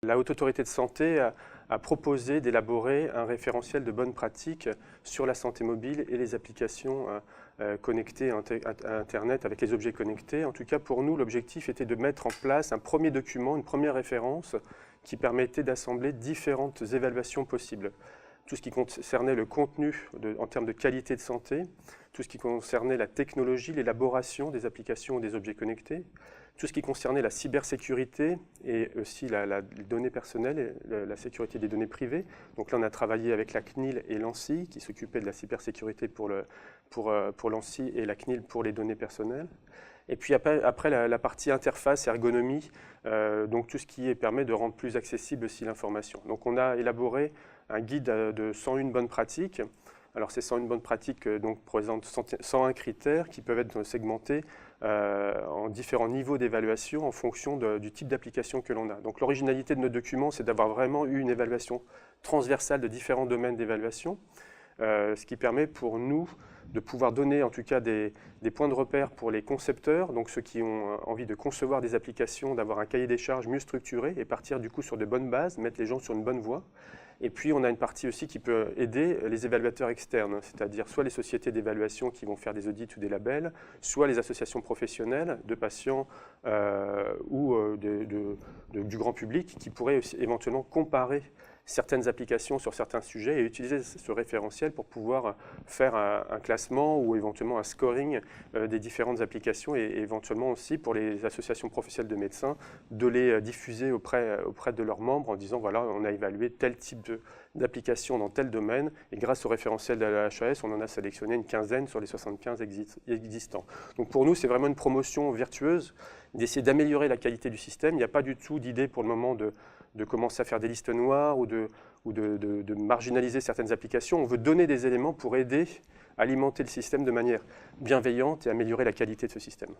La Haute Autorité de Santé a proposé d'élaborer un référentiel de bonnes pratiques sur la santé mobile et les applications connectées à Internet avec les objets connectés. En tout cas, pour nous, l'objectif était de mettre en place un premier document, une première référence qui permettait d'assembler différentes évaluations possibles. Tout ce qui concernait le contenu en termes de qualité de santé, tout ce qui concernait la technologie, l'élaboration des applications ou des objets connectés, tout ce qui concernait la cybersécurité et aussi les données personnelles, et la sécurité des données privées. Donc là, on a travaillé avec la CNIL et l'ANSSI qui s'occupaient de la cybersécurité pour l'ANSSI et la CNIL pour les données personnelles. Et puis après la partie interface, ergonomie, donc tout ce qui permet de rendre plus accessible aussi l'information. Donc on a élaboré un guide de 101 bonnes pratiques. Alors ces 101 bonnes pratiques présentent 101 critères qui peuvent être segmentés en différents niveaux d'évaluation en fonction du type d'application que l'on a. Donc l'originalité de nos documents, c'est d'avoir vraiment eu une évaluation transversale de différents domaines d'évaluation, ce qui permet pour nous de pouvoir donner en tout cas des points de repère pour les concepteurs, donc ceux qui ont envie de concevoir des applications, d'avoir un cahier des charges mieux structuré et partir du coup sur de bonnes bases, mettre les gens sur une bonne voie. Et puis on a une partie aussi qui peut aider les évaluateurs externes, c'est-à-dire soit les sociétés d'évaluation qui vont faire des audits ou des labels, soit les associations professionnelles de patients ou du grand public qui pourraient aussi éventuellement comparer certaines applications sur certains sujets et utiliser ce référentiel pour pouvoir faire un classement ou éventuellement un scoring des différentes applications et éventuellement aussi pour les associations professionnelles de médecins de les diffuser auprès de leurs membres en disant voilà, on a évalué tel type d'application dans tel domaine et grâce au référentiel de la HAS, on en a sélectionné une quinzaine sur les 75 existants. Donc pour nous, c'est vraiment une promotion vertueuse d'essayer d'améliorer la qualité du système. Il n'y a pas du tout d'idée pour le moment de commencer à faire des listes noires ou de marginaliser certaines applications. On veut donner des éléments pour aider à alimenter le système de manière bienveillante et améliorer la qualité de ce système.